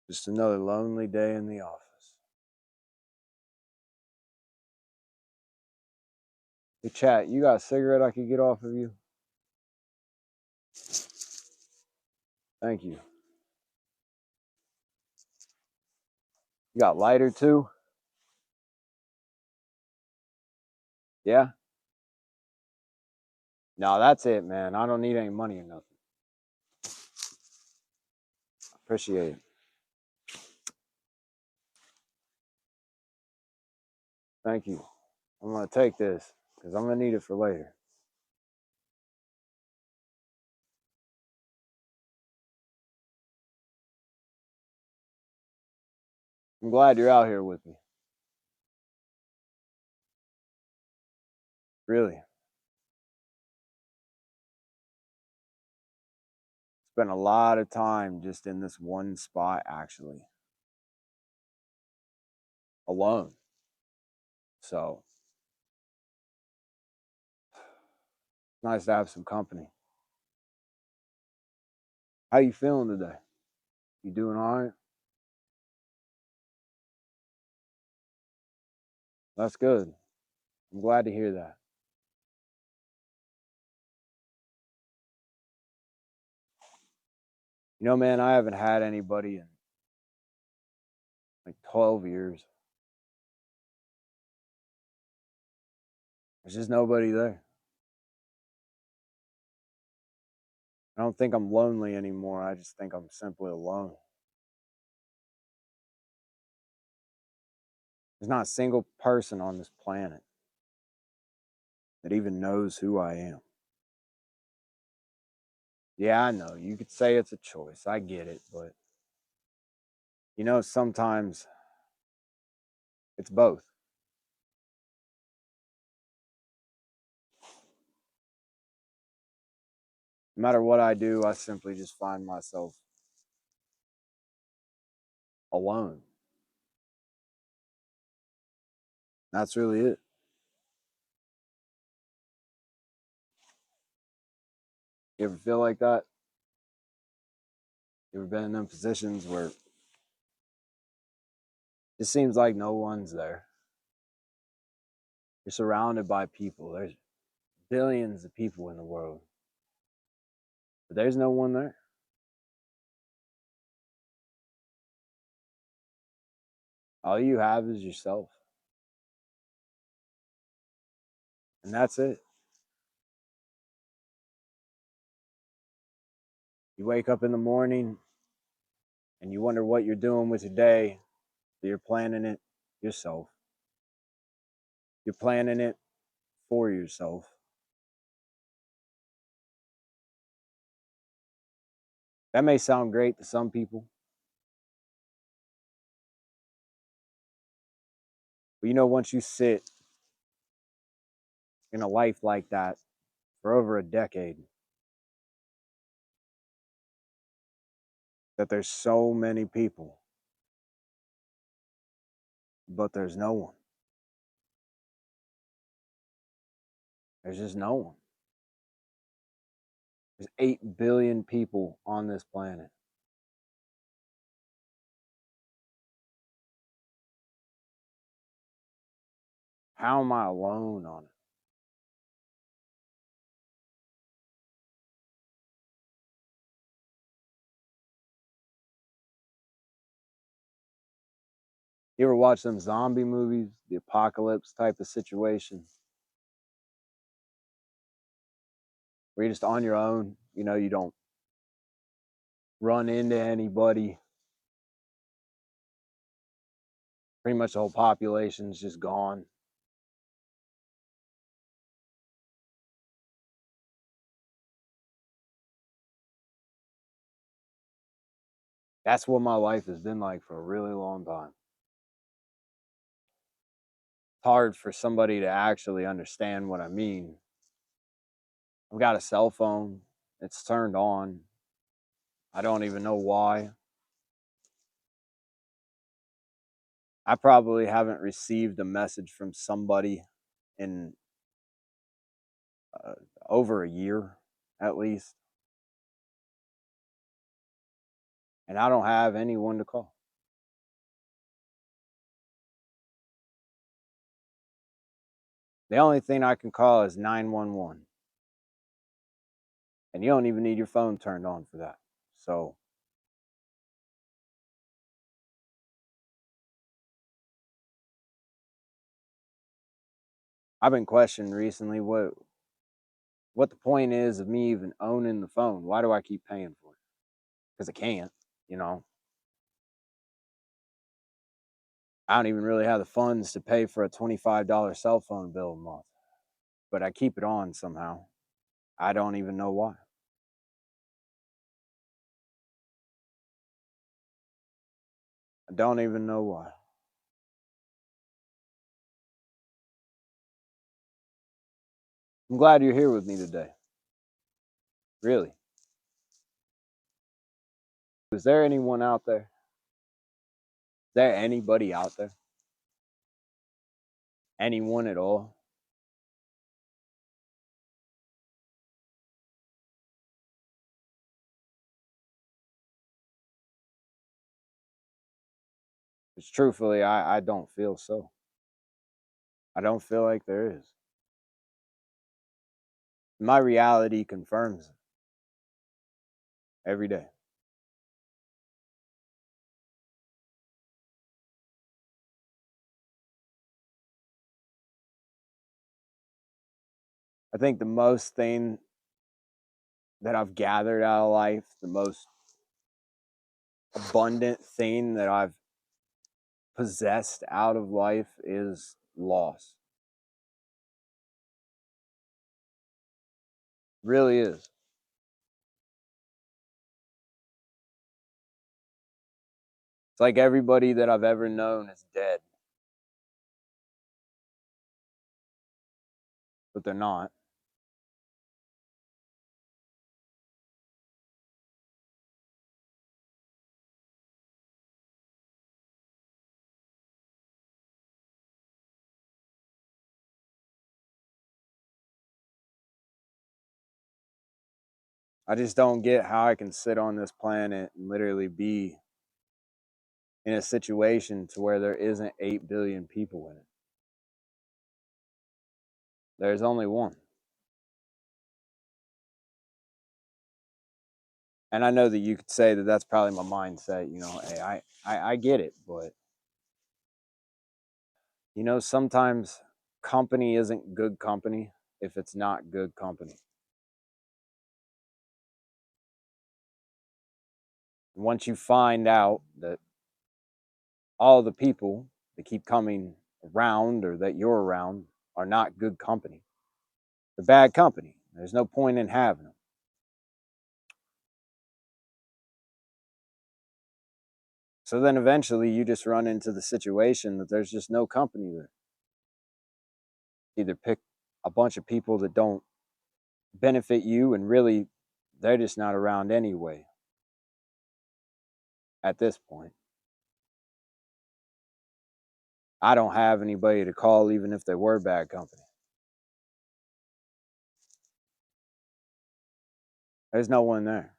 Just another lonely day in the office. Hey, chat, you got a cigarette I could get off of you? Thank you. You got lighter too? Yeah? No, that's it, man. I don't need any money or nothing. Appreciate it. Thank you. I'm going to take this because I'm going to need it for later. I'm glad you're out here with me. Really. Spent a lot of time just in this one spot, actually, alone. So, nice to have some company. How you feeling today? You doing all right? That's good. I'm glad to hear that. You know, man, I haven't had anybody in like 12 years. There's just nobody there. I don't think I'm lonely anymore. I just think I'm simply alone. There's not a single person on this planet that even knows who I am. Yeah, I know. You could say it's a choice. I get it. But, sometimes it's both. No matter what I do, I simply just find myself alone. That's really it. You ever feel like that? You ever been in them positions where it seems like no one's there? You're surrounded by people. There's billions of people in the world, but there's no one there. All you have is yourself. And that's it. You wake up in the morning and you wonder what you're doing with your day. You're planning it yourself. You're planning it for yourself. That may sound great to some people, but once you sit in a life like that for over a decade, that there's so many people, but there's no one. There's just no one. There's 8 billion people on this planet. How am I alone on it? You ever watch them zombie movies, the apocalypse type of situation, where you're just on your own? You don't run into anybody. Pretty much the whole population's just gone. That's what my life has been like for a really long time. It's hard for somebody to actually understand what I mean. I've got a cell phone, it's turned on. I don't even know why. I probably haven't received a message from somebody in uh, over a year at least. and I don't have anyone to call. The only thing I can call is 911. And you don't even need your phone turned on for that. So I've been questioning recently what the point is of me even owning the phone. Why do I keep paying for it? Because I can't, you know. I don't even really have the funds to pay for a $25 cell phone bill a month, but I keep it on somehow. I don't even know why. I don't even know why. I'm glad you're here with me today. Really. Is there anyone out there? Is there anybody out there? Anyone at all? Because truthfully, I don't feel so. I don't feel like there is. My reality confirms it every day. I think the most thing that I've gathered out of life, the most abundant thing that I've possessed out of life is loss. Really is. It's like everybody that I've ever known is dead, but they're not. I just don't get how I can sit on this planet and literally be in a situation to where there isn't 8 billion people in it. There's only one. And I know that you could say that that's probably my mindset, hey, I get it, but sometimes company isn't good company if it's not good company. Once you find out that all the people that keep coming around or that you're around are not good company, they're bad company. There's no point in having them. So then eventually you just run into the situation that there's just no company there. Either pick a bunch of people that don't benefit you and really they're just not around anyway at this point. I don't have anybody to call even if they were bad company. There's no one there.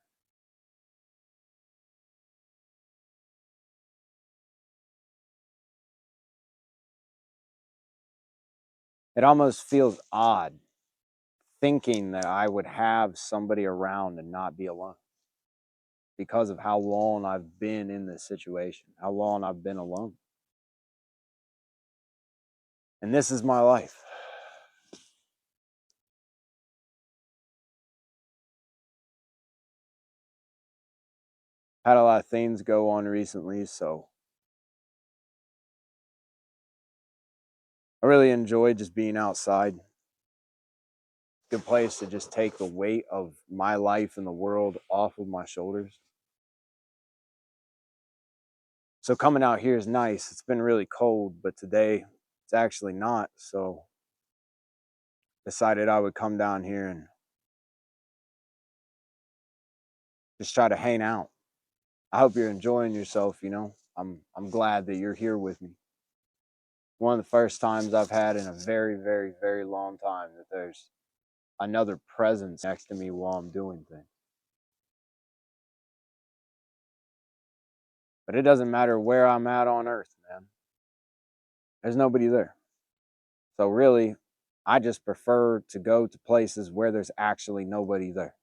It almost feels odd thinking that I would have somebody around and not be alone because of how long I've been in this situation, how long I've been alone. And this is my life. Had a lot of things go on recently, so I really enjoy just being outside. Good place to just take the weight of my life and the world off of my shoulders. So coming out here is nice. It's been really cold, but today it's actually not. So decided I would come down here and just try to hang out. I hope you're enjoying yourself. I'm glad that you're here with me. One of the first times I've had in a very, very, very long time that there's another presence next to me while I'm doing things. But it doesn't matter where I'm at on earth, man. There's nobody there. So really, I just prefer to go to places where there's actually nobody there,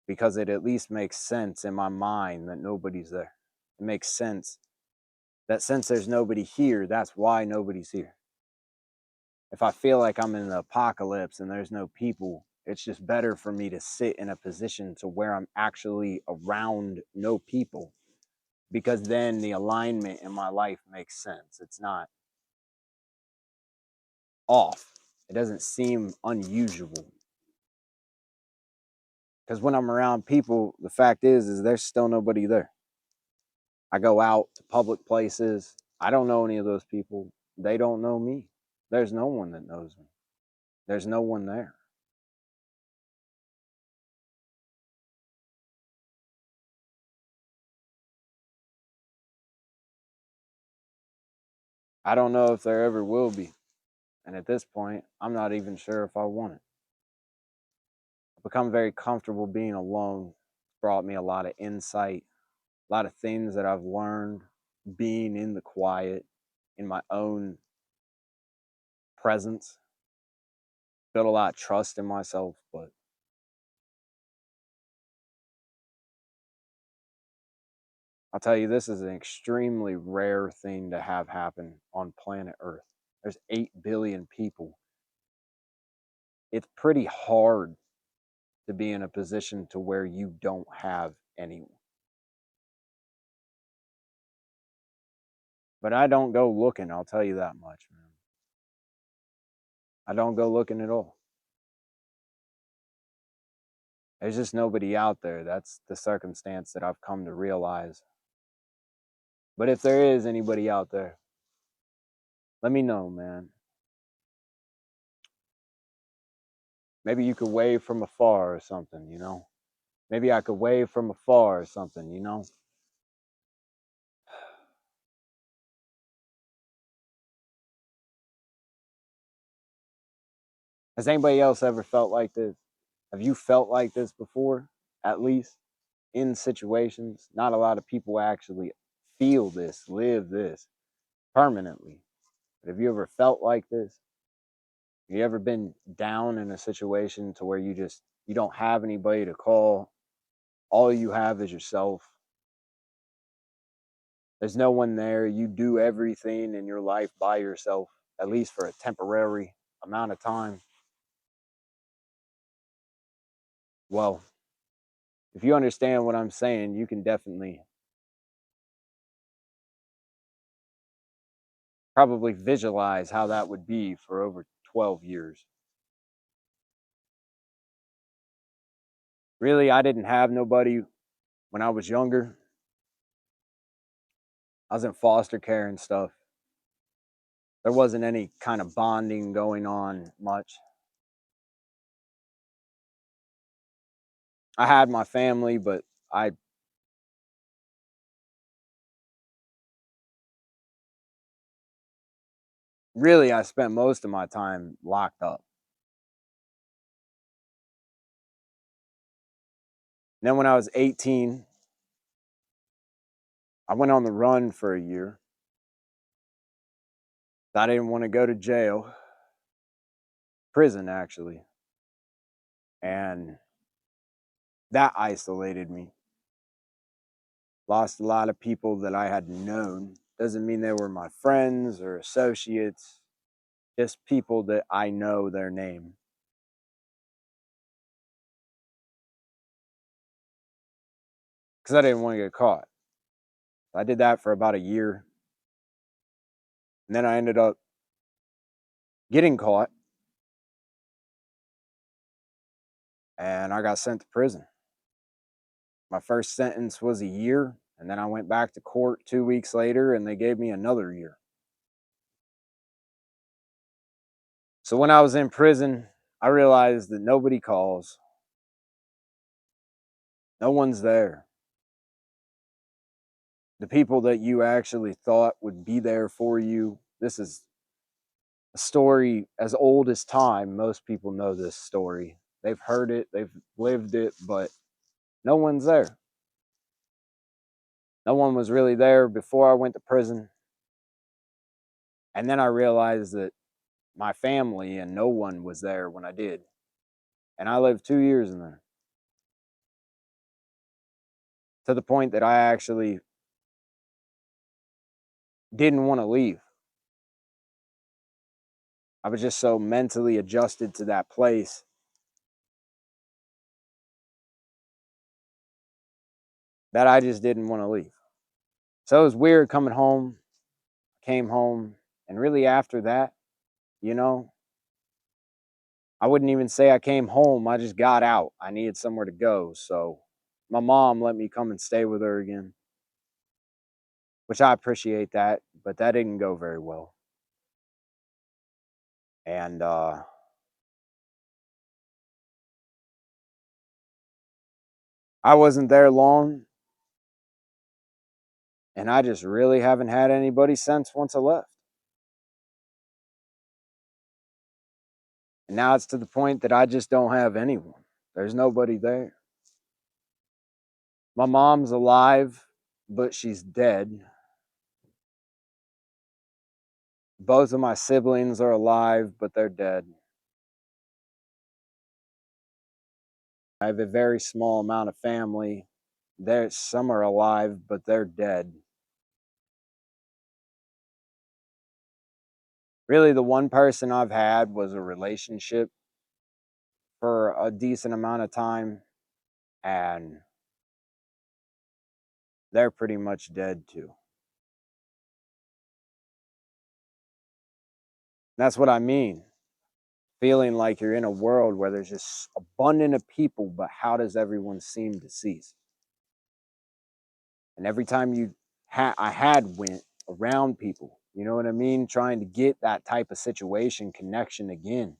because it at least makes sense in my mind that nobody's there. It makes sense that since there's nobody here, that's why nobody's here. If I feel like I'm in the apocalypse and there's no people, it's just better for me to sit in a position to where I'm actually around no people, because then the alignment in my life makes sense. It's not off. It doesn't seem unusual. Because when I'm around people, the fact is there's still nobody there. I go out to public places. I don't know any of those people. They don't know me. There's no one that knows me. There's no one there. I don't know if there ever will be. And at this point, I'm not even sure if I want it. I've become very comfortable being alone. It's brought me a lot of insight, a lot of things that I've learned being in the quiet, in my own presence. Built a lot of trust in myself, but I'll tell you, this is an extremely rare thing to have happen on planet Earth. There's 8 billion people. It's pretty hard to be in a position to where you don't have anyone. But I don't go looking, I'll tell you that much, man. I don't go looking at all. There's just nobody out there. That's the circumstance that I've come to realize. But if there is anybody out there, let me know, man. Maybe you could wave from afar or something, you know? Maybe I could wave from afar or something, you know? Has anybody else ever felt like this? Have you felt like this before? At least in situations? Not a lot of people actually feel this, live this permanently. But have you ever felt like this? Have you ever been down in a situation to where you don't have anybody to call? All you have is yourself. There's no one there. You do everything in your life by yourself, at least for a temporary amount of time. Well, if you understand what I'm saying, you can definitely probably visualize how that would be for over 12 years. Really, I didn't have nobody when I was younger. I was in foster care and stuff. There wasn't any kind of bonding going on much. I had my family, but I spent most of my time locked up. And then when I was 18, I went on the run for a year. I didn't want to go to jail, prison actually. And that isolated me. Lost a lot of people that I had known. Doesn't mean they were my friends or associates, just people that I know their name. Because I didn't want to get caught. I did that for about a year. And then I ended up getting caught and I got sent to prison. My first sentence was a year. And then I went back to court 2 weeks later and they gave me another year. So when I was in prison, I realized that nobody calls, no one's there. The people that you actually thought would be there for you, this is a story as old as time. Most people know this story. They've heard it, they've lived it, but no one's there. No one was really there before I went to prison. And then I realized that my family and no one was there when I did. And I lived 2 years in there, to the point that I actually didn't want to leave. I was just so mentally adjusted to that place that I just didn't want to leave. So it was weird coming home. Came home, and really after that, you know, I wouldn't even say I came home. I just got out. I needed somewhere to go. So my mom let me come and stay with her again, which I appreciate that, but that didn't go very well. And I wasn't there long, and I just really haven't had anybody since once I left. And now it's to the point that I just don't have anyone. There's nobody there. My mom's alive, but she's dead. Both of my siblings are alive, but they're dead. I have a very small amount of family. Some are alive, but they're dead. Really, the one person I've had was a relationship for a decent amount of time, and they're pretty much dead too. That's what I mean. Feeling like you're in a world where there's just abundant of people, but how does everyone seem to cease? And every time I had went around people, you know what I mean, trying to get that type of situation connection again.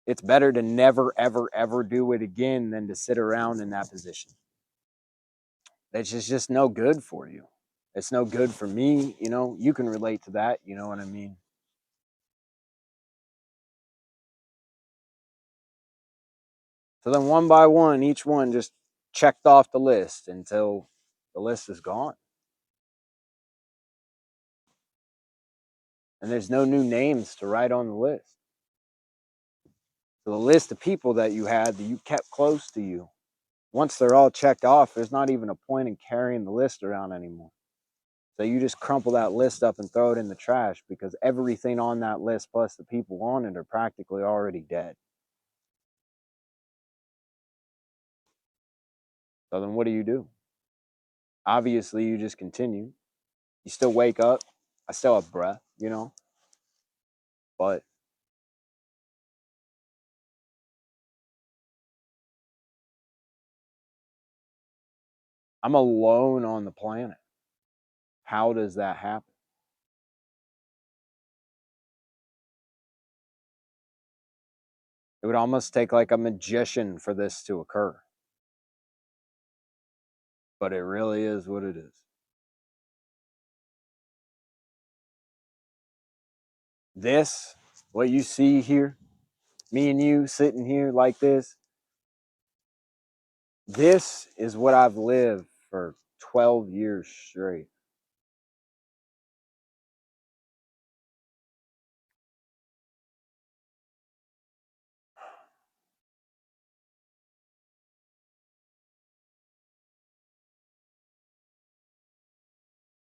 It's better to never ever ever do it again than to sit around in that position. It's just no good for you. It's no good for me. You know, you can relate to that. You know what I mean? So then one by one, each one just checked off the list until the list is gone. And there's no new names to write on the list. So the list of people that you had that you kept close to you, once they're all checked off, there's not even a point in carrying the list around anymore. So you just crumple that list up and throw it in the trash because everything on that list plus the people on it are practically already dead. So then what do? Obviously, you just continue. You still wake up. I still have breath, you know, but I'm alone on the planet. How does that happen? It would almost take like a magician for this to occur, but it really is what it is. This, what you see here, me and you sitting here like this is what I've lived for 12 years straight.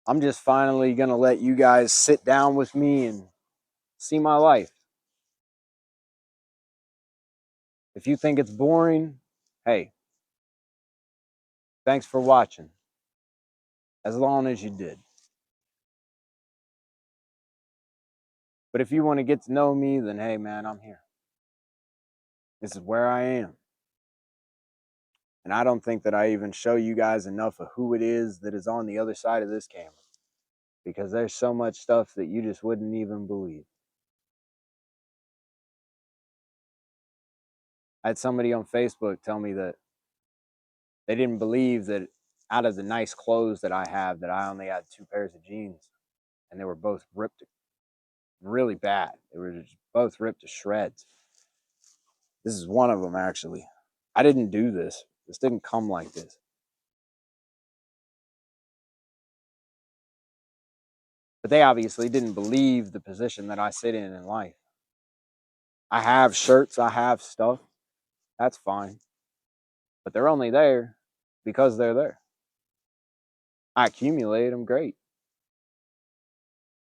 I'm just finally going to let you guys sit down with me and see my life. If you think it's boring, hey, thanks for watching. As long as you did. But if you want to get to know me, then hey, man, I'm here. This is where I am. And I don't think that I even show you guys enough of who it is that is on the other side of this camera because there's so much stuff that you just wouldn't even believe. I had somebody on Facebook tell me that they didn't believe that out of the nice clothes that I have, that I only had 2 pairs of jeans, and they were both ripped really bad. They were just both ripped to shreds. This is one of them, actually. I didn't do this. This didn't come like this. But they obviously didn't believe the position that I sit in life. I have shirts, I have stuff. That's fine. But they're only there because they're there. I accumulate them, great.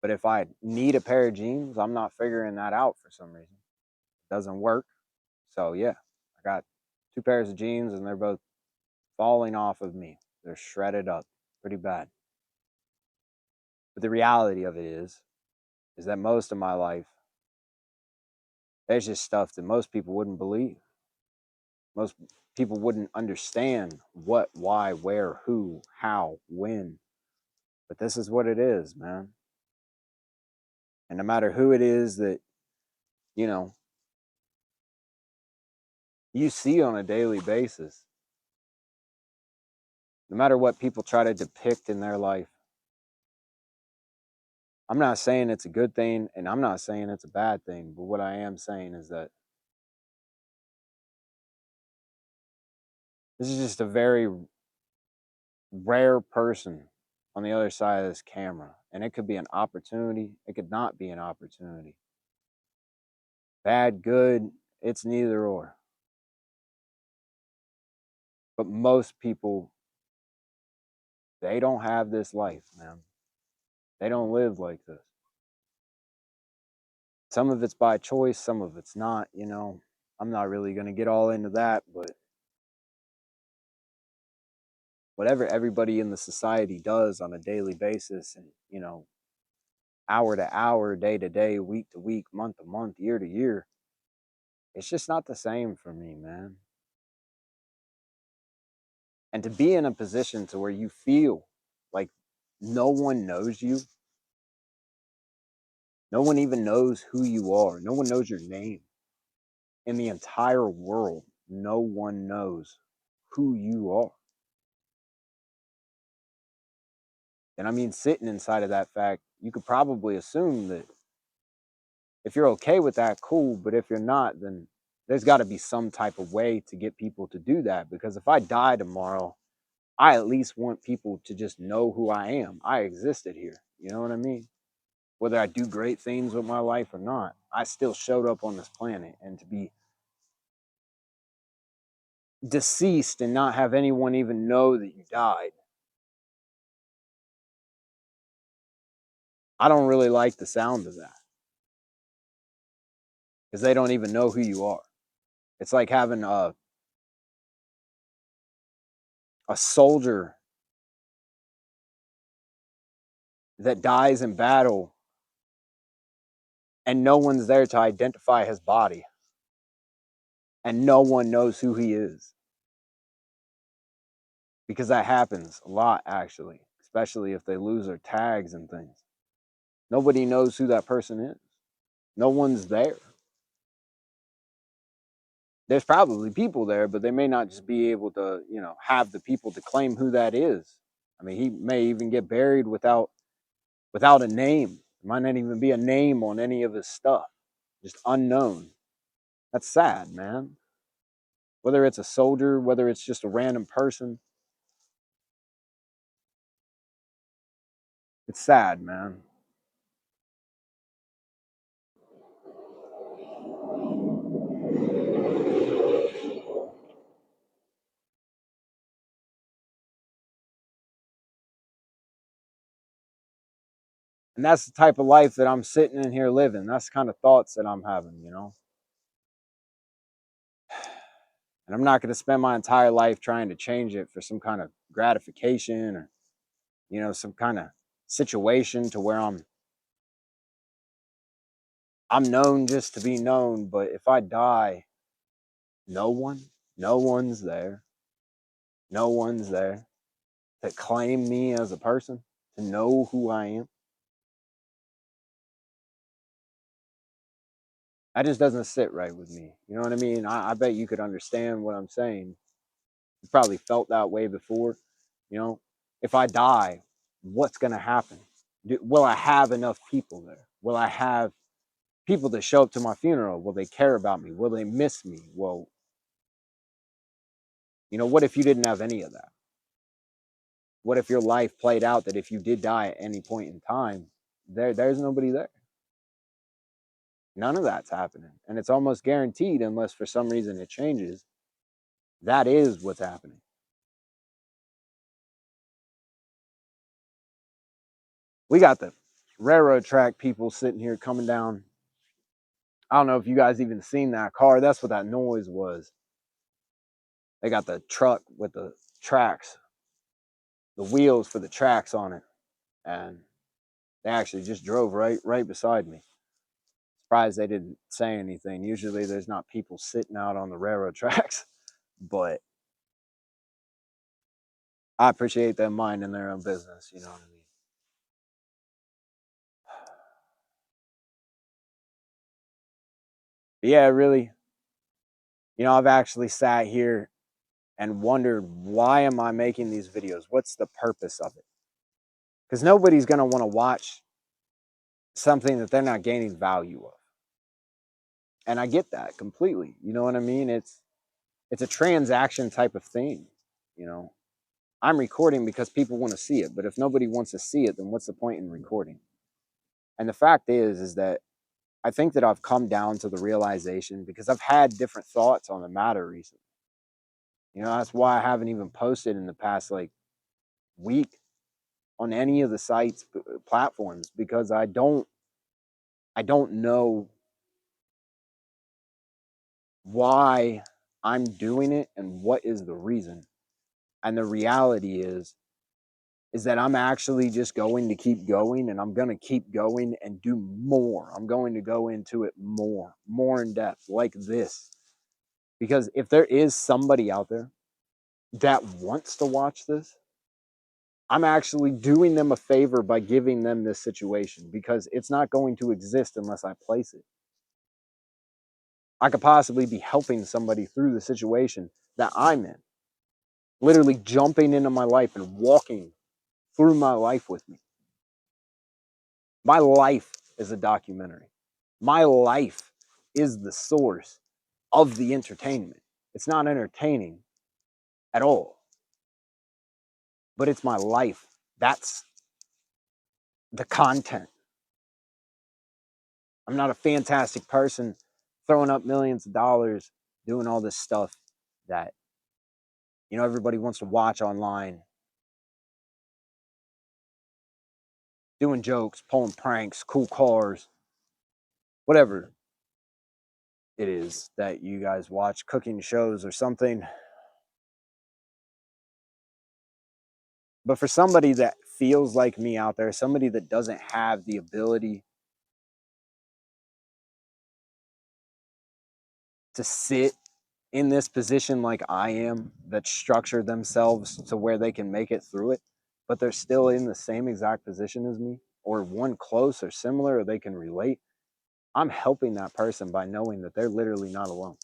But if I need a pair of jeans, I'm not figuring that out for some reason. It doesn't work. So yeah, I got 2 pairs of jeans and they're both falling off of me. They're shredded up pretty bad. But the reality of it is that most of my life, there's just stuff that most people wouldn't believe. Most people wouldn't understand what, why, where, who, how, when. But this is what it is, man. And no matter who it is that, you know, you see on a daily basis, no matter what people try to depict in their life, I'm not saying it's a good thing and I'm not saying it's a bad thing, but what I am saying is that this is just a very rare person on the other side of this camera. And it could be an opportunity, it could not be an opportunity. Bad, good, it's neither or. But most people, they don't have this life, man. They don't live like this. Some of it's by choice, some of it's not, you know. I'm not really going to get all into that, but whatever everybody in the society does on a daily basis and, you know, hour to hour, day to day, week to week, month to month, year to year, it's just not the same for me, man. And to be in a position to where you feel like no one knows you, no one even knows who you are, no one knows your name in the entire world, no one knows who you are. And I mean, sitting inside of that fact, you could probably assume that if you're okay with that, cool. But if you're not, then there's got to be some type of way to get people to do that. Because if I die tomorrow, I at least want people to just know who I am. I existed here. You know what I mean? Whether I do great things with my life or not, I still showed up on this planet. And to be deceased and not have anyone even know that you died, I don't really like the sound of that because they don't even know who you are. It's like having a soldier that dies in battle and no one's there to identify his body and no one knows who he is, because that happens a lot, actually, especially if they lose their tags and things. Nobody knows who that person is. No one's there. There's probably people there, but they may not just be able to, you know, have the people to claim who that is. I mean, he may even get buried without a name. There might not even be a name on any of his stuff. Just unknown. That's sad, man. Whether it's a soldier, whether it's just a random person, it's sad, man. And that's the type of life that I'm sitting in here living. That's the kind of thoughts that I'm having, you know. And I'm not going to spend my entire life trying to change it for some kind of gratification or, you know, some kind of situation to where I'm known just to be known. But if I die, no one, no one's there. No one's there to claim me as a person, to know who I am. That just doesn't sit right with me. You know what I mean? I bet you could understand what I'm saying. You probably felt that way before. You know, if I die, what's going to happen? Will I have enough people there? Will I have people that show up to my funeral? Will they care about me? Will they miss me? Well, you know, what if you didn't have any of that? What if your life played out that if you did die at any point in time, there's nobody there. None of that's happening. And it's almost guaranteed, unless for some reason it changes, that is what's happening. We got the railroad track people sitting here coming down. I don't know if you guys even seen that car. That's what that noise was. They got the truck with the tracks, the wheels for the tracks on it. And they actually just drove right beside me. Surprised they didn't say anything. Usually there's not people sitting out on the railroad tracks, but I appreciate them minding their own business, you know what I mean? But yeah, really, I've actually sat here and wondered, why am I making these videos? What's the purpose of it? Because nobody's going to want to watch something that they're not gaining value of. And I get that completely. You know what I mean? It's a transaction type of thing, you know. I'm recording because people want to see it, but if nobody wants to see it, then what's the point in recording? And the fact is that I think that I've come down to the realization, because I've had different thoughts on the matter recently. That's why I haven't even posted in the past like week on any of the sites platforms, because I don't know why I'm doing it and what is the reason. And the reality is that I'm actually just going to keep going, and I'm going to keep going and do more. I'm going to go into it more in depth like this. Because if there is somebody out there that wants to watch this, I'm actually doing them a favor by giving them this situation, because it's not going to exist unless I place it. I could possibly be helping somebody through the situation that I'm in, literally jumping into my life and walking through my life with me. My life is a documentary. My life is the source of the entertainment. It's not entertaining at all, but it's my life. That's the content. I'm not a fantastic person throwing up millions of dollars doing all this stuff that everybody wants to watch online, doing jokes, pulling pranks, cool cars, whatever it is that you guys watch, cooking shows or something. But for somebody that feels like me out there, somebody that doesn't have the ability to sit in this position like I am, that structure themselves to where they can make it through it, but they're still in the same exact position as me, or one close or similar, or they can relate, I'm helping that person by knowing that they're literally not alone.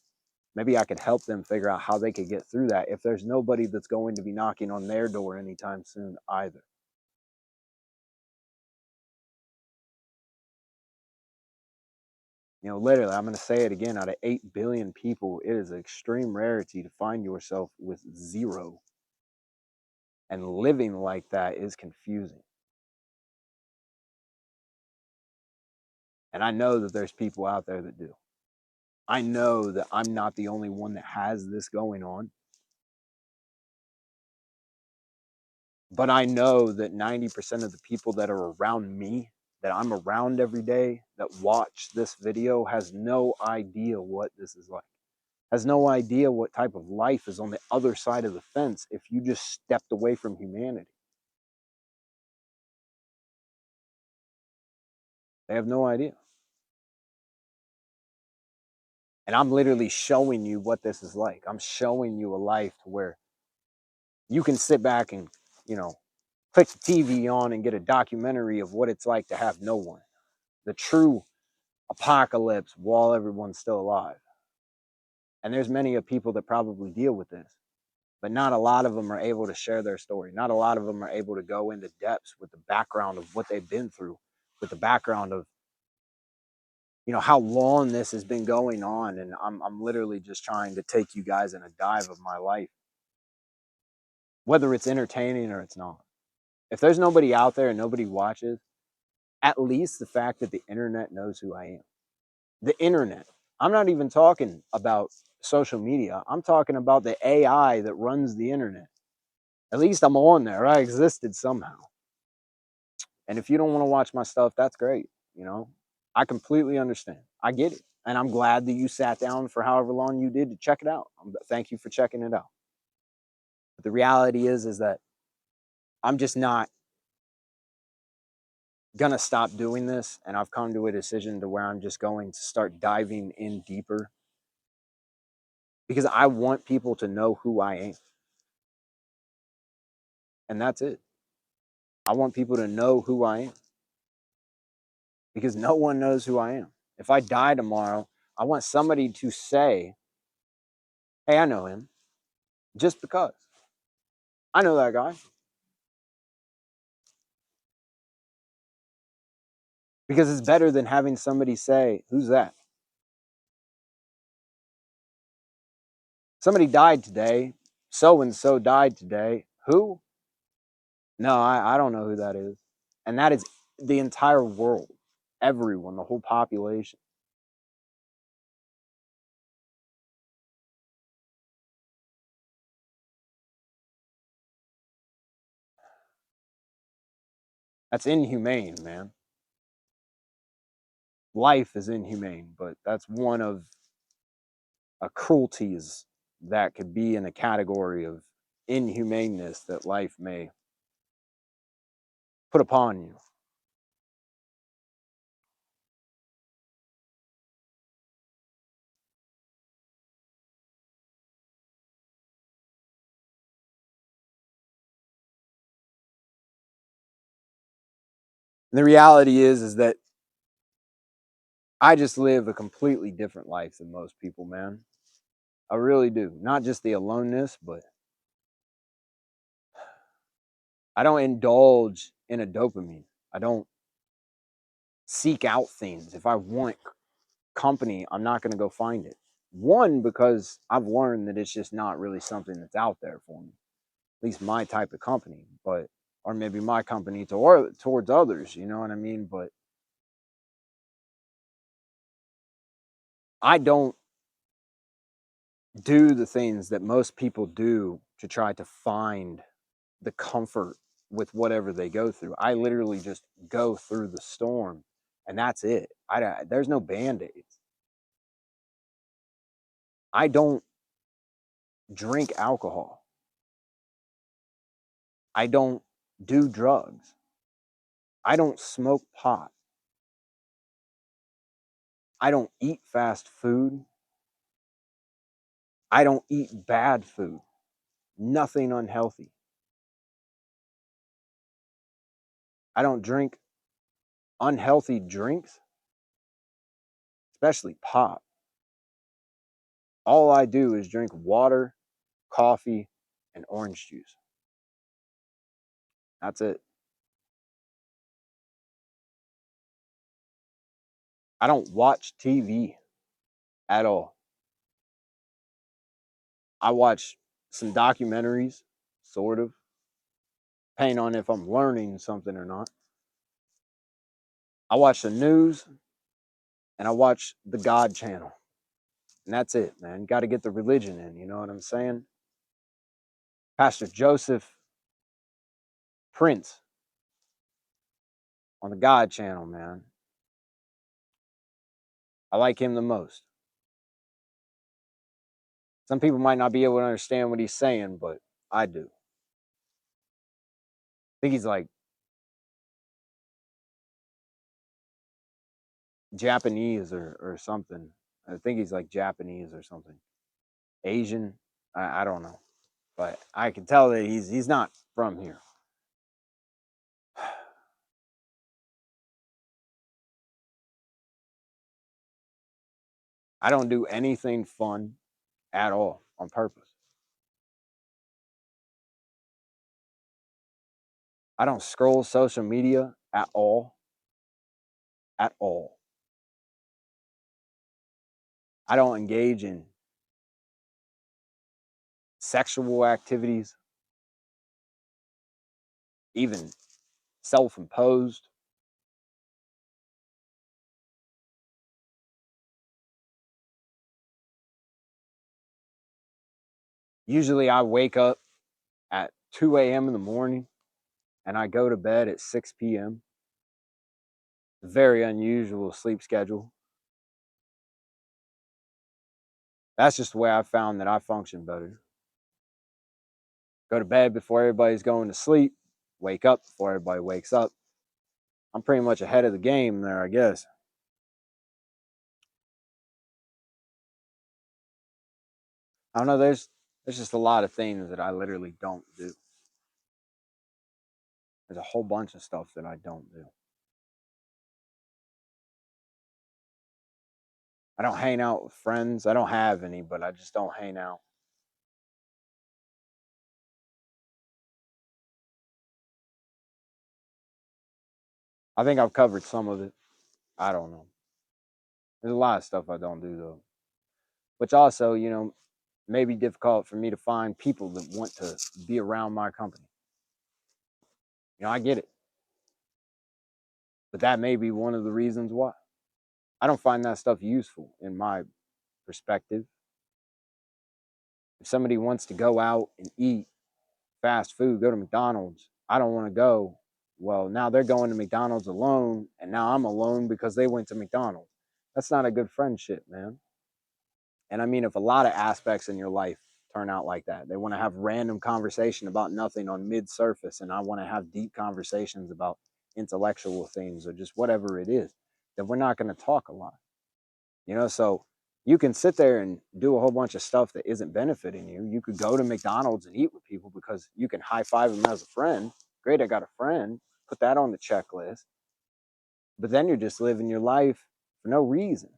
Maybe I could help them figure out how they could get through that if there's nobody that's going to be knocking on their door anytime soon either. Literally, I'm going to say it again, out of 8 billion people, it is an extreme rarity to find yourself with zero. And living like that is confusing. And I know that there's people out there that do. I know that I'm not the only one that has this going on. But I know that 90% of the people that are around me, that I'm around every day, that watch this video, has no idea what this is like. Has no idea what type of life is on the other side of the fence if you just stepped away from humanity. They have no idea. And I'm literally showing you what this is like. I'm showing you a life where you can sit back and, click the TV on and get a documentary of what it's like to have no one. The true apocalypse while everyone's still alive. And there's many of people that probably deal with this, but not a lot of them are able to share their story. Not a lot of them are able to go into depths with the background of what they've been through, with the background of, how long this has been going on. And I'm literally just trying to take you guys in a dive of my life, whether it's entertaining or it's not. If there's nobody out there and nobody watches, At least the fact that the internet knows who I am. The internet. I'm not even talking about social media. I'm talking about the AI that runs the internet. At least I'm on there. I existed somehow. And if you don't want to watch my stuff, that's great. You know, I completely understand. I get it. And I'm glad that you sat down for however long you did to check it out. Thank you for checking it out. But the reality is that I'm just not gonna stop doing this. And I've come to a decision to where I'm just going to start diving in deeper because I want people to know who I am. And that's it. I want people to know who I am because no one knows who I am. If I die tomorrow, I want somebody to say, hey, I know him, just because. I know that guy. Because it's better than having somebody say, who's that? Somebody died today. So and so died today. Who? No, I don't know who that is. And that is the entire world, everyone, the whole population. That's inhumane, man. Life is inhumane, but that's one of cruelties that could be in the category of inhumaneness that life may put upon you. And the reality is that I just live a completely different life than most people, man. I really do. Not just the aloneness, but I don't indulge in a dopamine. I don't seek out things. If I want company, I'm not going to go find it. One, because I've learned that it's just not really something that's out there for me, at least my type of company, but, or maybe my company towards others, you know what I mean? But I don't do the things that most people do to try to find the comfort with whatever they go through. I literally just go through the storm and that's it. There's no band-aids. I don't drink alcohol. I don't do drugs. I don't smoke pot. I don't eat fast food. I don't eat bad food. Nothing unhealthy. I don't drink unhealthy drinks, especially pop. All I do is drink water, coffee, and orange juice. That's it. I don't watch TV at all. I watch some documentaries, sort of, depending on if I'm learning something or not. I watch the news and I watch the God channel. And that's it, man. Got to get the religion in, you know what I'm saying? Pastor Joseph Prince on the God channel, man. I like him the most. Some people might not be able to understand what he's saying, but I do. I think he's like Japanese or something. I think he's like Japanese or something. Asian. I don't know. But I can tell that he's not from here. I don't do anything fun at all on purpose. I don't scroll social media at all. At all. I don't engage in sexual activities, even self imposed. Usually I wake up at 2 a.m. in the morning and I go to bed at 6 p.m. Very unusual sleep schedule. That's just the way I found that I function better. Go to bed before everybody's going to sleep, wake up before everybody wakes up. I'm pretty much ahead of the game there, I guess. I don't know, there's just a lot of things that I literally don't do. There's a whole bunch of stuff that I don't do. I don't hang out with friends. I don't have any, but I just don't hang out. I think I've covered some of it. I don't know. There's a lot of stuff I don't do though, which also, may be difficult for me to find people that want to be around my company. I get it, but that may be one of the reasons why. I don't find that stuff useful in my perspective. If somebody wants to go out and eat fast food, go to McDonald's, I don't want to go. Well, now they're going to McDonald's alone, and now I'm alone because they went to McDonald's. That's not a good friendship, man. And I mean, if a lot of aspects in your life turn out like that, they want to have random conversation about nothing on mid surface, and I want to have deep conversations about intellectual things or just whatever it is, then we're not going to talk a lot. So you can sit there and do a whole bunch of stuff that isn't benefiting you. You could go to McDonald's and eat with people because you can high five them as a friend. Great, I got a friend. Put that on the checklist. But then you're just living your life for no reason.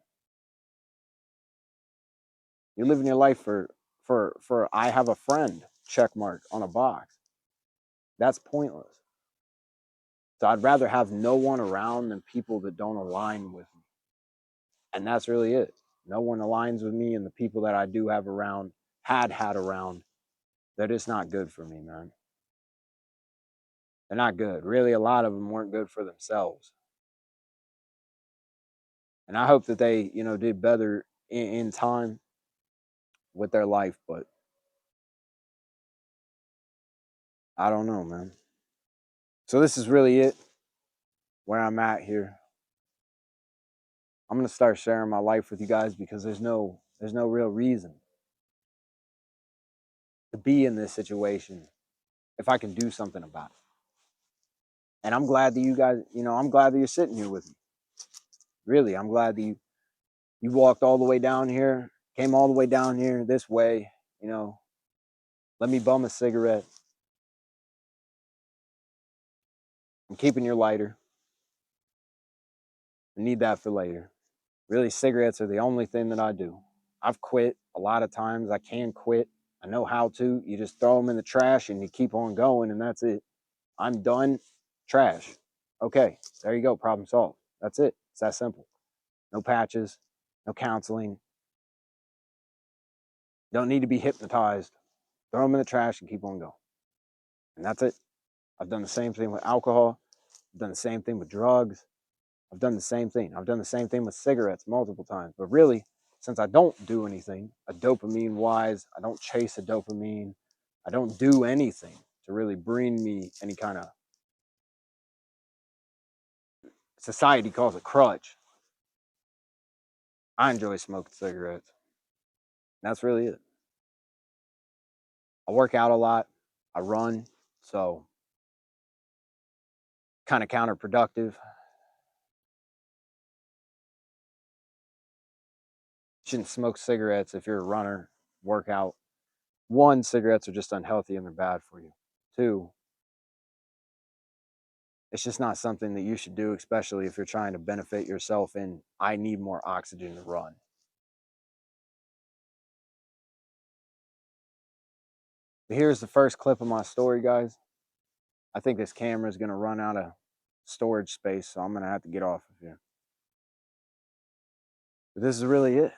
You're living your life for I have a friend check mark on a box. That's pointless. So I'd rather have no one around than people that don't align with me. And that's really it. No one aligns with me, and the people that I do have around had around, they're just not good for me, man. They're not good. Really, a lot of them weren't good for themselves. And I hope that they, did better in time with their life, but I don't know, man. So this is really it where I'm at here. I'm gonna start sharing my life with you guys because there's no real reason to be in this situation if I can do something about it. And I'm glad that you guys, I'm glad that you're sitting here with me. Really, I'm glad that you walked all the way down here, came all the way down here this way, let me bum a cigarette. I'm keeping your lighter. I need that for later. Really, cigarettes are the only thing that I do. I've quit a lot of times. I can quit. I know how to. You just throw them in the trash and you keep on going, and that's it. I'm done. Trash. Okay, there you go. Problem solved. That's it. It's that simple. No patches, no counseling. Don't need to be hypnotized. Throw them in the trash and keep on going. And that's it. I've done the same thing with alcohol. I've done the same thing with drugs. I've done the same thing. I've done the same thing with cigarettes multiple times. But really, since I don't do anything, a dopamine wise, I don't chase a dopamine. I don't do anything to really bring me any kind of, society calls it crutch. I enjoy smoking cigarettes. That's really it. I work out a lot. I run. So kind of counterproductive. Shouldn't smoke cigarettes if you're a runner, workout. One, cigarettes are just unhealthy and they're bad for you. Two, it's just not something that you should do, especially if you're trying to benefit yourself and I need more oxygen to run. But here's the first clip of my story, guys. I think this camera is going to run out of storage space, so I'm going to have to get off of here. But this is really it.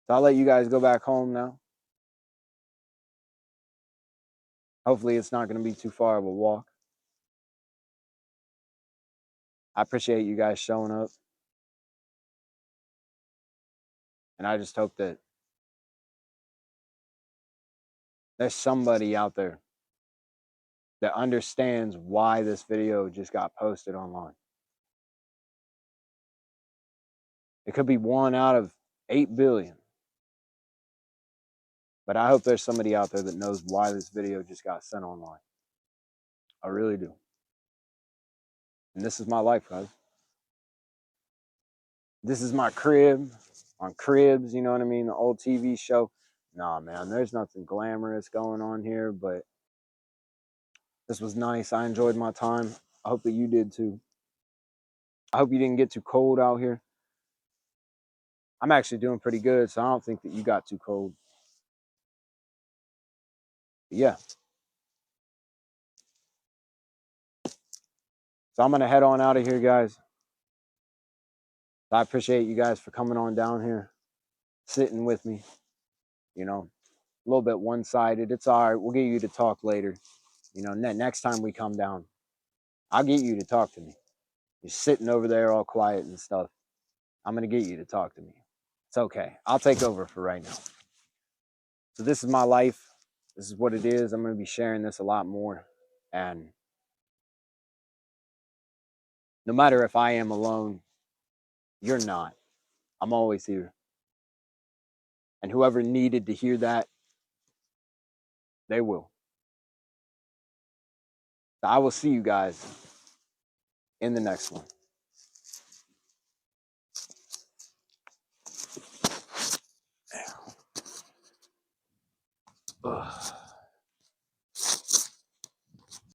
So I'll let you guys go back home now. Hopefully, it's not going to be too far of a walk. I appreciate you guys showing up. And I just hope that There's somebody out there that understands why this video just got posted online. It could be 1 out of 8 billion. But I hope there's somebody out there that knows why this video just got sent online. I really do. And this is my life, guys. This is my crib on Cribs, you know what I mean? The old TV show. Nah, man, there's nothing glamorous going on here, but this was nice. I enjoyed my time. I hope that you did too. I hope you didn't get too cold out here. I'm actually doing pretty good, so I don't think that you got too cold. But yeah. So I'm going to head on out of here, guys. I appreciate you guys for coming on down here, sitting with me. You know, a little bit one-sided. It's all right. We'll get you to talk later. You know, next time we come down, I'll get you to talk to me. You're sitting over there all quiet and stuff. I'm going to get you to talk to me. It's okay. I'll take over for right now. So this is my life. This is what it is. I'm going to be sharing this a lot more. And no matter if I am alone, you're not. I'm always here. And whoever needed to hear that, they will. So I will see you guys in the next one. Ugh.